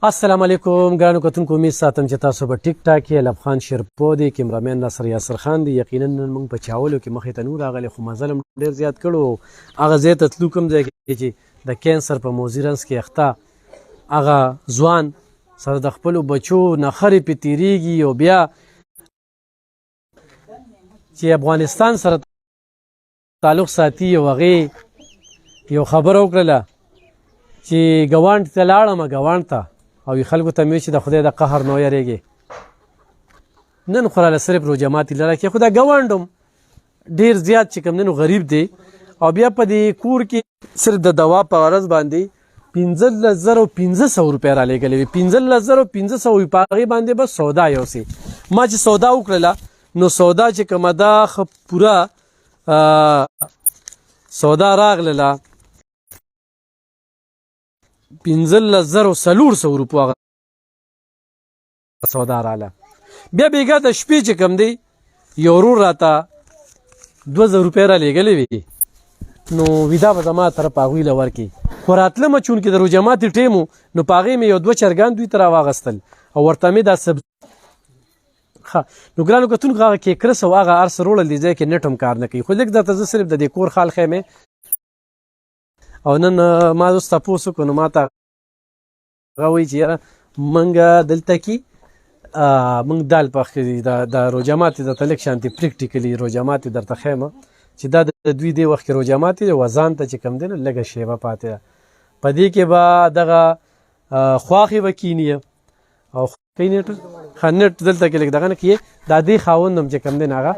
السلام علیکم ګرانو کتونکو امید ساتم چې تاسو به ټیک ټاک یې لبخان شیرپو دی کیمرامین ناصر یاسر خان دی. یقینا نن موږ په چاولو کې مخې ته نور راغلی خو مزل هم ډېر زیات کړو. هغه ځای ته تلو کوم ځای کې چې د کینسر په موضوع رنځ کې اخته هغه ځوان سره د خپلو بچو نخرې پې تېرېږي او بیا چې افغانستان سره تعلق ساتي او هغې یو خبره وکړله چې ګاونډ ته لاړم ګاونډ ته او خلکو ته مې چې د خدای د قهر نه ویرېږي نن خو راله صرف روجماتي لره کې خو دا ګاونډ هم ډېر زیات چې کوم دی نو غریب دی او بیا په دې کور کې صرف د دوا په غرض باندې 15,500 روپۍ رالېږلې وي. 15,500 وي په هغې باندې بس سودا یوسې ما چې سودا وکړله نو سودا چې کومه ده ښه پوره سودا راغلله 15,400 روپو هغه سودا راله. بیا بیګا د شپې چې کوم دی یو ورور راته 2,000 روپۍ رالېږلې وي نو ویدا به زما طرف هغوی له ورکړي خو راتلمه چونکې د روجماتي ټیم و نو په هغې مې یو 2 چرګان دوی ته راواغستل او ورته مې دا سبزي نو ګرانو کتونکو هغه کیکرس او هغه هر څه روړل دې ځای کې نټ هم کار نه کوي خو لږ درته زه صرف د دې کور خال ښیم او نن ما اوس تپوس وکړو نو ما ته هغه وایي چې یاره موږ دلته کې موږ دال پخ د روجماتي درته لږ شانتې پریکټیکلي روجماتي درته ښیم چې دا د دوی دې وخت کې روجماتي دی وزان ته چې کوم دی نو لږه شیبه پاتې ده په دې کې به دغه خواښې به کینی او کوي نټ نټ دلته کې لږ دغه نه کیې دا دې خاوند هم چې کوم دی هغه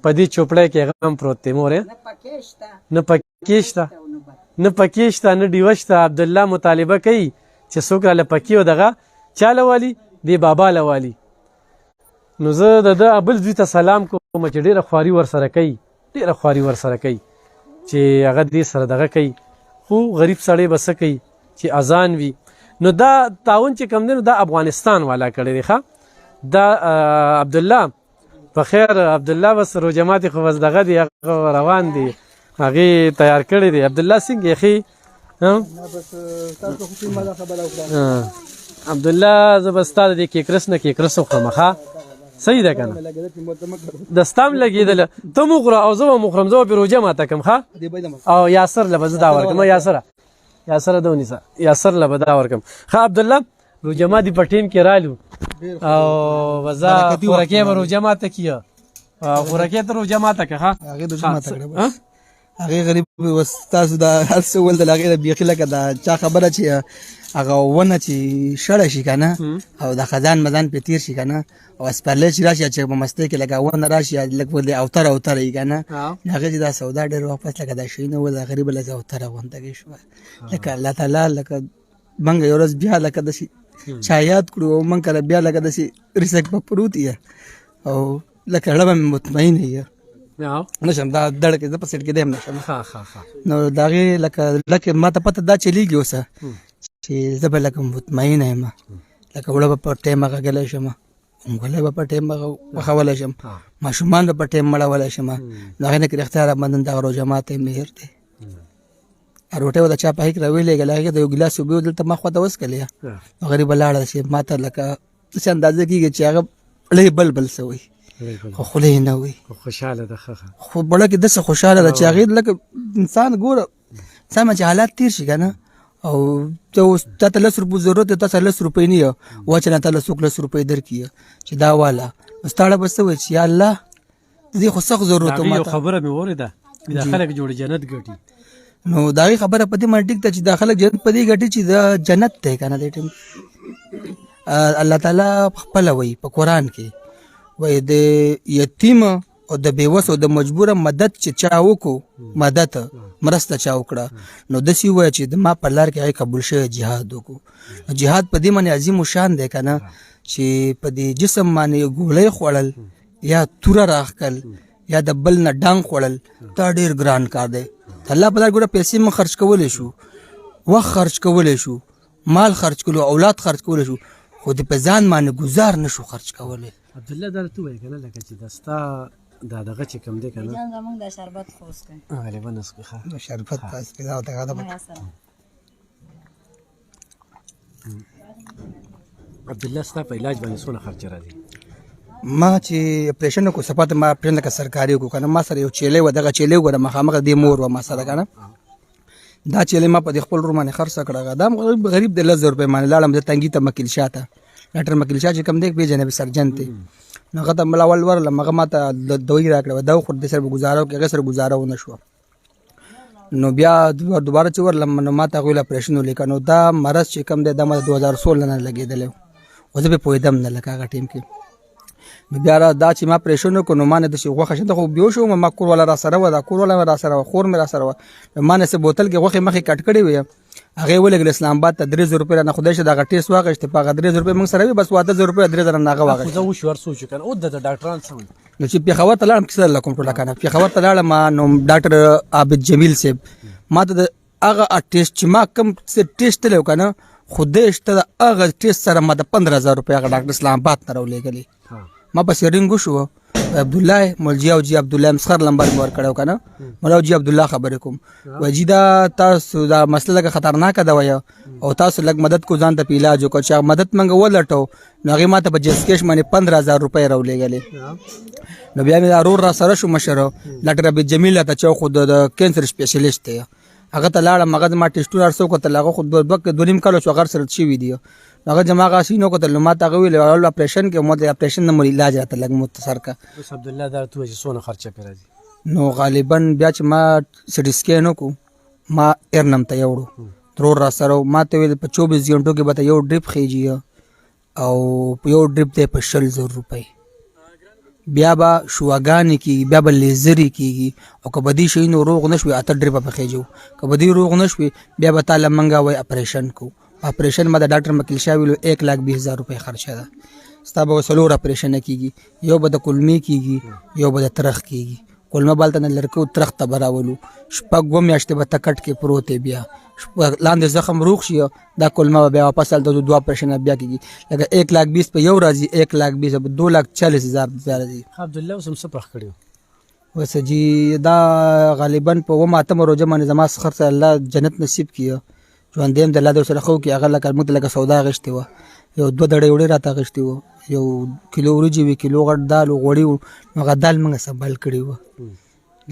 په دې چوپړی کې هغه هم پروت دی مورې نه پکې شته نه پکې شته نه ډیوه شته. عبدالله مطالبه کوي چې څوک راله پکې و دغه چا له والي دې بابا له والي نو زه د ده بل دوی ته سلام کوم چې ډېره خواري ورسره کوي ډېره خواري ورسره کوي چې هغه دې سره دغه کوي خو غریب سړی به څه کوي چې اذان وي نو دا تعاون چې کوم دی نو دا افغانستان والا کړی دی ښه دا عبدالله په خیر عبدالله بس روجماتي خو بس دغه دی هغه روان دی هغې تیار کړی دی. عبدالله څنګه یې ښې عبدالله زه به ستا د دې کیکرس نه کیکرس وخورم ښه صحیح ده که نه د ستا هم لګېدله ته م وخوره او زه به م وخورم زه به پرې روژه ماته کړم ښه او یاسر له به زه دا ورکړم یاسره ده ونیسه یاسر له به دا ورکړم ښه عبدالله روژه ماتي په ټیم کې رالو او به زه خورکې به روژه ماته کړي خورکې ته روژه ماته کړه ښه هغې غریب اوس تاسو دا هر څه وویل د هغې د بیخي لکه د چا خبره چې هغه ونه چې شړه شي که نه او د خزان مزان پرې تېر شي که نه او سپرلی چې را شي چې په مستۍ کې لکه ونه را شي لږ ورلې اوتره وي که نه هغې چې دا سودا ډېر وخت پس لکه دا شی نه وه د غریبه لکه اوتره غوندګۍ شوه لکه الله تعالی لکه موږ یو ورځ بیا لکه داسې چا یاد کړو او موږ کله بیا لکه داسې رسک په پروت یې او لکه زړه به مې مطمئنه یې نشم دا دړ کې زه په سیټ کې دی هم نشم نو د هغې لکه ما ته پته دا چلیږي اوسه چې زه به لکه مطمئنه یم لکه وړه به په ټایم غږلی شم انګولی به په ټایم پخولی شم ماشومان به په ټایم مړولی شم نو هغې نه کې رښتیا رامندن دغه روژه ماتی مهر دی روټۍ به د چا په هیک راویلېږله هغې د یو ګیلاس اوبه دلته ما خوا ته وڅکلې نو غریب به لاړه چې ما ته لکه داسې اندازه کېږي چې هغه له یې بل څه وایي خو خوله یې نه وي خوشحاله ده خو بړه کې داسې خوشحاله ده چې هغې لکه انسان ګوره سمه چې حالات تېر شي که نه او ته اوس تا ته 10 روپو ضرورت دی تا سره 10 روپۍ نه یه واچه نه تا له څوک 10 روپۍ درکړي چې دا واله نو ستا اړه به څه وایي چې یا الله د دې خو سخت ضرورت و یو خبره مې واورېده دا خلک جوړ جنت ګټي نو د هغې خبره په دې باندې ټیک ده چې دا خلک جنت په دې ګټي چې دا جنت دی که نه دی ټیم الله تعالی خپله وایي په قرآن کې وایي د یتیم او د بېوس او د مجبوره مدد چې چا وکړو مدد مرسته چا وکړه نو داسې ووایه چې د ما په لار کې هغې قبول شوی جهاد وکړو جهاد په دې باندې عظیم الشان دی که نه چې په دې جسم باندې ګولۍ خوړل یا توره راښکل یا د بل نه ډانګ خوړل دا ډېر ګران کار دی الله په لار ګوره پیسې مو خرچ کولی شو وخت خرچ کولی شو مال خرچ کولو اولاد خرچ کولی شو خو د په ځان باندې ګزار نه شو خرچ کولی عبدالله دا ته ووایې که نه لکه چې دا ستا دا دغه چې کوم دی که نه زموږ د شربت خوس کوي غالبا نسخه شربت پاس کې دا ته غاده عبدالله ستا په علاج باندې څونه خرچه راځي؟ ما چې اپریشن وکړو صفات ما اپریشن لکه سرکاري وکړو کنه ما سره یو چیلې و دغه چیلې وګوره مخامخ دې مور و ما سره کنه دا چیلې ما په خپل روح باندې خرڅ کړه دا غریب د 1000 روپۍ باندې لاړم د تنګي ته مکیل شاته ډاکټر مکیل شاه چې کم دی پیژنې سرجن ته نو غته ملاول ورلم هغه ما ته دوی راکړه دا خو د سر گزارو کې هغه سره گزارو نه شو نو بیا دوباره چې ورلم نو ما ته غوښتل اپریشن ولیکنو دا مرض چې کم دی د 2016 نه لګیدل او زه په پویدم نه لکه هغه ټیم کې نو بیا دا چې ما اپریشن وکړو نو ما نه د شي غوښه شته خو بیو شو ما کور ولا را سره و دا کور ولا را سره و خور مې را سره و ما نه سه بوتل کې غوښه مخې کټ کړی وي هغه ولګل اسلام آباد ته 3000 روپۍ نه خدای شه دا غټیس واغشته په 3000 روپۍ موږ سره وي بس 1000 روپۍ 3000 نه غواغه خو زه وشور سوچ کنه او د ډاکټران سم نو چې په خبر ته لاړم کیسه لکم ټوله کنه په خبر ته لاړم نو ډاکټر عابد جمیل صاحب ما ته هغه ټیسټ چې ما کوم ټیسټ له کنه خدای شته هغه ټیسټ سره ما د 15000 روپۍ هغه ډاکټر اسلام آباد ته راولېګلې ما په سرینګو شو عبد الله مولجی او جی عبد الله مسخر لمبر مور کړو کنه مولا جی عبد الله خبر کوم وجیدا تاسو دا مسله لکه خطرناک ده ویا او تاسو لګ مدد کو ځان ته علاج وکړه چې مدد منګ ولټو نو هغه ماته په جسکیش باندې 15000 روپۍ راولېګلې نو بیا مې ضرور را سره شو مشره ډاکټر عبد جمیل ته چې خود د کینسر سپیشلیست دی هغه ته لاړم هغه ما ټیسټونه ارسو کتل هغه خود دوه نیم کالو شو غیر سره شي ویډیو هغه جما غاسینو کتل ما ته ویل اول اپریشن کې مو د اپریشن نه مو علاج راته لګ متصر کا بس عبد الله دا تو چې څونه خرچه پیرا دي نو غالبا بیا چې ما سټی سکین کو ما ارنم ته یوړو ضرور را سره ما ته ویل په 24 غنټو کې به یو ډریپ خېجی او یو ډریپ ته په 10000 روپۍ بیا به شواګانې کېږي بیا به لیزرې کېږي او که بدي شي نو روغ نه شوي اته ډریپه په خېجو که بدي روغ نه شوي بیا به تاله منګه وای اپریشن کو اپریشن ما د ډاکټر مکیل شاه ویلو 1,20,000 روپۍ خرچه ده ستا به څلور اپریشن کېږي یو به د کلمې کېږي یو به د ترخ کېږي کلمه بالته نه لرکو ترخ ته به راولو شپږ میاشتې به ته کټ کې پروت بیا لاندې زخم روغ شي دا کلمه بیا واپس هلته دوه اپریشن بیا کېږي لکه 1,20,000 په یو راځي 1,20,000 په 2,40,000 راځي عبد الله اوس هم څه پخ کړیو وس جی دا غالبا په و ماته روزه باندې زما خر سره الله جنت نصیب کیه ژوند دیم د الله در سره خو کې هغه لکه موږ لکه سودا غشتي و یو دوه دړې وړې راته غشتي و یو کیلو ورجی وی کیلو غټ دال غوړی نو غدال موږ سمبال کړی و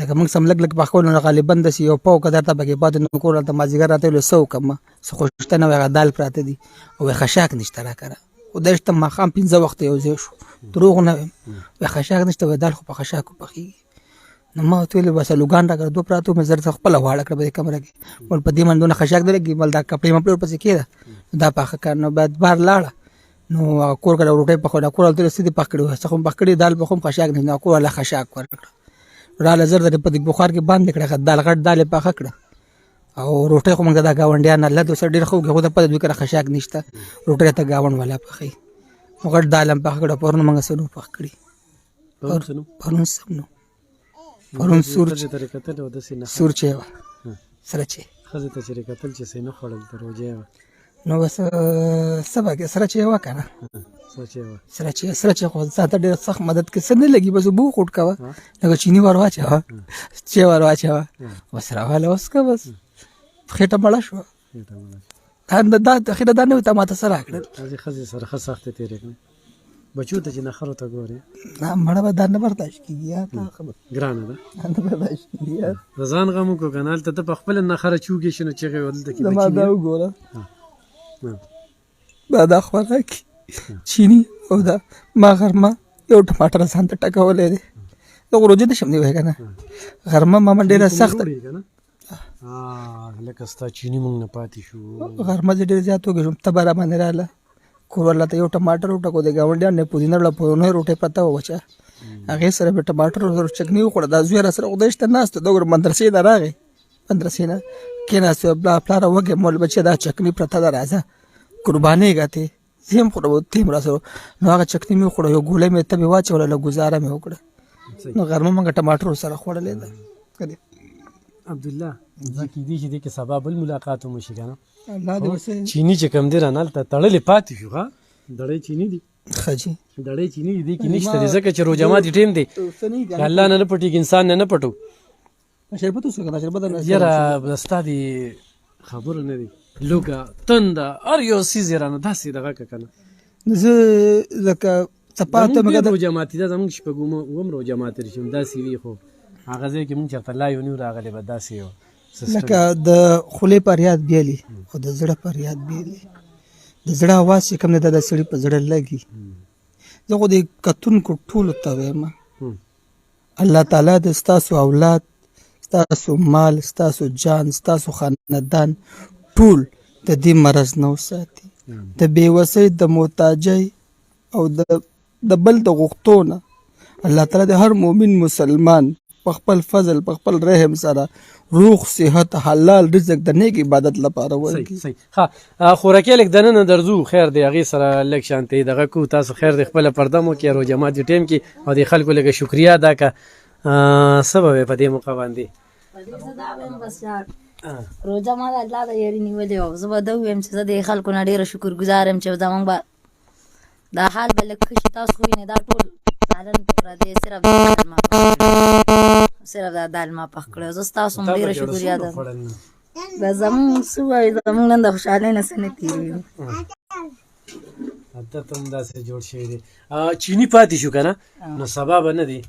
لکه موږ سم لګ په خپل نو غالبا د یو پاو کدر ته بګې پات نو کول ته مازیګر راته له سو کما څه خوشته نه غدال پراته دي او خشاک نشته را کړه او دشته ما خام 15 وخت یو ځای شو دروغ نه خشاک نشته ودال خو په خشاک پخې نو ما ته ویل بس لوګان راګر دوه پراتو مې زر خپل واړه کړ په کمره کې ول په دې باندې خشاک درګي بل دا کپړې مپلور پسې کېده دا پاخه کار نو بعد بار لاړه نو کور کړه روټي په خو دا کور تل سيدي پکړو څه خو پکړې دال په خو خشاک نه کور له خشاک ورکړه را لزر د په بخار کې باندې کړه دال غټ دال پاخه کړه او روټي خو موږ دا گاونډیان الله د سر ډیر خو غو د په دې کړه خشاک نشته روټي ته گاوند والا پخې غټ دالم پاخه کړه پرونه موږ سره پخ کړی پرون سمنو پرون سور چه سره چه خزه ته چې کتل چې سینه خړل دروځي نو بس سبا کې سره چه وکنه سره چه خو ځاته ډېر سخت مدد کې سن لګي بس بو خټ کا لکه چینی ور واچا چې ور واچا وسره والا اوس کا بس خېټه مړه شو دا اخیره دا نه ته ماته سره کړل خزه سره سخت تیرې کړ بچو ته چې نه خرو ته ګوري نه مړه به دا نه برداشت کیږي یا خبر ګرانه ده نه برداشت کیږي ځان غمو کو کنال ته په خپل نه خره چوږي شنو چې ولل د کې بچي دا وګوره دا خوراک چینی او دا ما غرمه یو ټماټر ځان ته ټکولې دي دا روزه د شم دی وای کنه غرمه ما ډیره سخت لکه ستا چینی مونږ نه پاتې شو غرمه ډیره زیات وګم تبره باندې رااله کورلا ته یو ټماټر وټکو د گاونډیان نه پودینه له پونه روټه پتا وچا هغه سره به ټماټر او چکنی وخوړه دا زوی سره خدایشته ناست دغه مدرسې نه راغی مدرسې نه کیناست بلا پلار وګه مول بچی دا چکنی پرتا دا راځه قرباني غته زم خو به تیم را سره نو هغه چکنی می خوړه یو ګولې می ته به واچول له گزاره می وکړه نو غرمه مونږ ټماټر سره خوړلې ده کړي عبد الله ځکه دې چې د کې سبب الملاقات مشي کنه الله دې وسه چینی چې کم دی رانال ته تړلې پاتې شو ها دړې چینی دي خجی دړې چینی دي کې نشته ځکه چې روزه ماتي ټیم دی الله نه پټي انسان نه پټو شربت وسو کنه شربت نه یاره استاد خبر نه دی لوګه تنده هر یو څیز یې رانه داسې دغه که که نه زه لکه څپاته زمونږ مګه ډېر روژه ماتي ده زمونږ شپږم اووم روژه ماتي رسي داسې وي خو هغه ځای کې مونږ چېرته لا یو نیو راغلی به داسې یو لکه د خولې فریاد بیلي او د زړه فریاد بیلي د زړه اواز چې کوم دی دا د سړي په زړه لګي زه خو د کتونکو ټولو ته وایم الله تعالی د ستاسو اولاد ستاسو مال ستاسو جان ستاسو خاندان ټول د دې مرض نه وساتي د بېوسۍ د محتاجۍ او د بل د غوښتو نه الله تعالی د هر مؤمن مسلمان په خپل فضل په خپل رحم سره روغ صحت حلال رزق د نیک عبادت لپاره ورکړي صحیح ښه خوراکي لږ دننه درځو خیر دی هغې سره لږ شانتې دغه کو تاسو خیر دی خپله پرده مو کړئ روژه ماتي ټایم کې او د خلکو لږه شکریا ادا کړه څه به وې په دې موقع باندې روژه ما د الله د یاري نیولې وه زه به ده ووایم چې زه د خلکو نه ډېره شکرګزار یم چې زموږ به دا حال به لږ ښه شي تاسو خو وینئ دا ټول سالن پردی صرف دا دال ما پخ کړی زه ستاسو هم ډېره شکریا ده دا زموږ څه وایي زموږ نن د خوشحالۍ نه څه نه تېرېږي عادت هم داسې جوړ شوی دی چیني پاتې شو که نه نو سبا به نه دی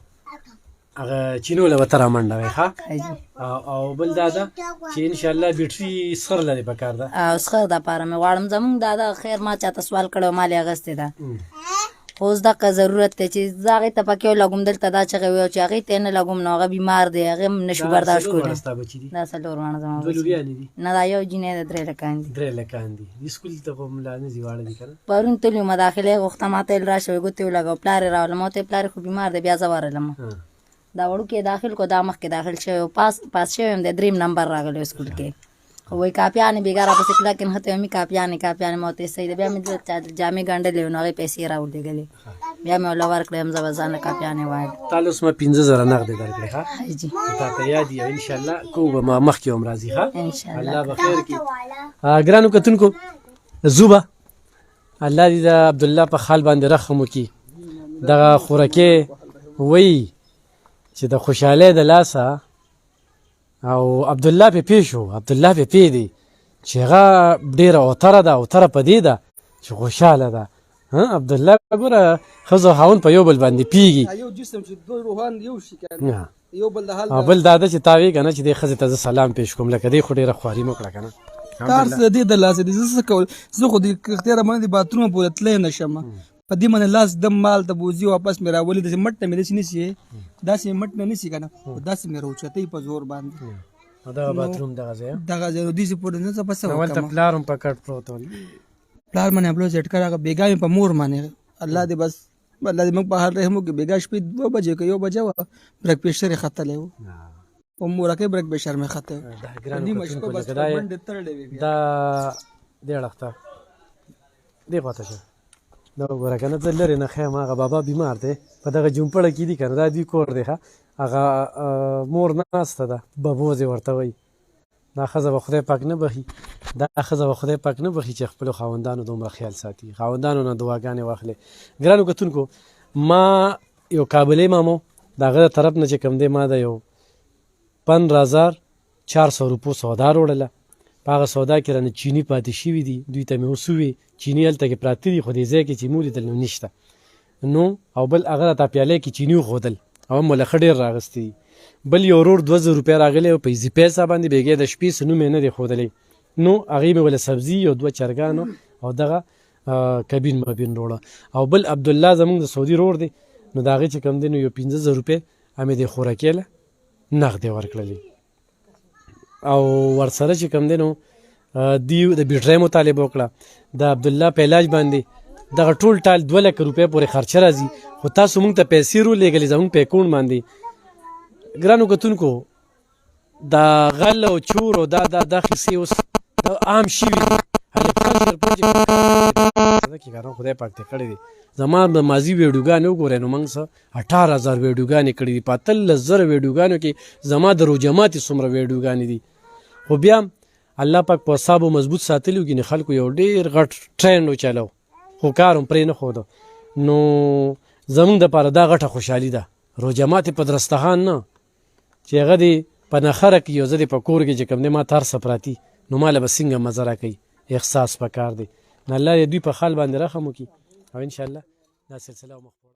هغه چینو له به ته رامنډه وی ښه او بل دا ده چې انشاءالله بیټري سخر لري په کار ده او سخر دپاره مې غواړم زموږ دا د خیر ما چاته سوال کړی و ما یې اخیستې ده خو اوس دقه ضرورت دی چې زه هغې ته پکې لګوم دلته دا چغې وي چې هغې ته یې نه لګوم نو هغه بیمار دی هغې هم نشو برداشت کولی دا څلور واړه زما نه دا یو جینۍ ده 3 لکان دي 3 لکان دي سکول ته خو ملا نه ځي واړه دي که نه پرون تللي مداخله یې غوښته ما ته یې راشه وایي ګوتې ولګوه پلار یې راولم ما ورته پلار خو بیمار دی بیا زه ورغلم دا وړوکی داخل کو دا مخکې داخل شوی پاس شوی یم د 3 نمبر راغلی سکول کې خو وایي کاپیانې بېګا راپسې کلکن هته ومې کاپیانې ما ورته صحیح ده بیا مې جامې ګنډلې وې نو هغې پیسې راولېږلې بیا مې ورله ورکړې یم زه به ځان له کاپیانې وایم تا له اوس ما 15,000 نغدې درکړې ښه جی تا ته یاد وي انشاءالله کو به ما مخکې هم راځي ښه انشاءالله الله به خیر کړي ګرانو کتونکو زوبه الله دې د عبدالله په خال باندې رحم وکړي دغه خوراکې وایي چې د خوشحالۍ د لاسه او عبدالله پې پې شو عبدالله پې پې دی چې هغه ډېره اوتره ده اوتره په دې ده چې خوشحاله ده عبدالله ګوره ښځو خاوند په یو بل باندې پیږي یو جسم چې دوه روحان یو شي کنه یو بل د حال او بل دا ده چې تا وی که نه چې دې ښځې ته زه سلام پېښ کوم لکه دې خو ډېره خواري مه کړه که نه کار څه د دې د لاسه دی زه څه کول زه خو د اختیاره باندې د باترومه پورې تللی نه شم په دې باندې لاس دم مال ته بوځي واپس مې راولي داسې مټ نه مې داسې نیسي داسې مټ نه نیسي که نه داسې مې راوچتوي په زور باندې دغه باتروم دغه ځای دغه ځای نو داسې پورې نه څه په څه هلته پلار هم په کټ پروت ول پلار باندې بلو زټکر هغه بېګا مې په مور باندې الله دې بس الله دې موږ په حال رحم وکړي بېګا شپې 2 بجې که 1 بجه وه برک پېشر یې ختلی و په مورکۍ برک پېشر مې ختلی و نیمه شپه بس منډې تړلې وې دا دې اړخ ته دې خواته شه دا وګوره که نه زه لرې نه ښیم هغه بابا بیمار دی په دغه جومپړه کې دي که نه دا دوی کور دی ښه هغه مور ناسته ده ببوز یې ورته وایي دا ښځه به خدای پاک نه بخي دا ښځه به خدای پاک نه بخي چې خپلو خاوندانو دومره خیال ساتي خاوندانو نه دعاګانې واخلې ګرانو کتونکو ما یو کابلي مامو د هغه د طرف نه چې کوم دی ما د یو 15,400 روپو سودا وروړله په هغه سودا کې رانه چیني پاتې شوي دي دوی ته مې اوس ووې چیني هلته کې پراته دي خو دې ځای کې چې مو لیدل نو نشته نو او بل هغه راته پیالې کې چیني وښودل او هم موله ښه ډېر راغستې دي بل یو ورور 2,000 روپۍ راغلی او په اضافي پیسه باندې بېګې د شپې څه نوم یې نه دی ښودلی نو هغې مې وله سبزي یو 2 چرګانو او دغه کبین مبین وروړه او بل عبدالله زموږ د سعودي رور دی نو د هغې چې کوم دی نو یو 15,000 روپۍ همې دې خوراکۍ له نغدې ورکړلې او ورسره چې کوم دی نو دوی د بیټرۍ مطالبه وکړه د عبدالله په علاج باندې دغه ټول ټال 2 لک روپۍ پورې خرچه راځي خو تاسو مونږ ته پیسې رولېږلې زموږ په اکاونټ باندې ګرانو کتونکو دا غل او چور او دا قصې اوس عام شوي خدای پاک ته کړی دی زما د ماضي ویډیوګانې وګورئ نو موږ څه 18,000 ویډیوګانې کړي دي په 13,000 ویډیوګانو کې زما د روژه ماتي څومره ویډیوګانې دي خو بیا الله پاک په اصحابو مضبوط ساتلي وو خلکو یو ډېر غټ ټرینډ وچلو خو کار هم پرې نه ښوده نو زموږ دپاره دا غټه خوشحالي ده روژه ماتې په درستخان نه چې هغه دې په نخره کې یو زه دې په کور کې چې کوم دی ما ته هر څه پراتي نو ماله به څنګه مزه راکوي احساس پکار دی نو الله دې دوی په حال باندې رحم وکړي او انشاءالله دا سلسله مخ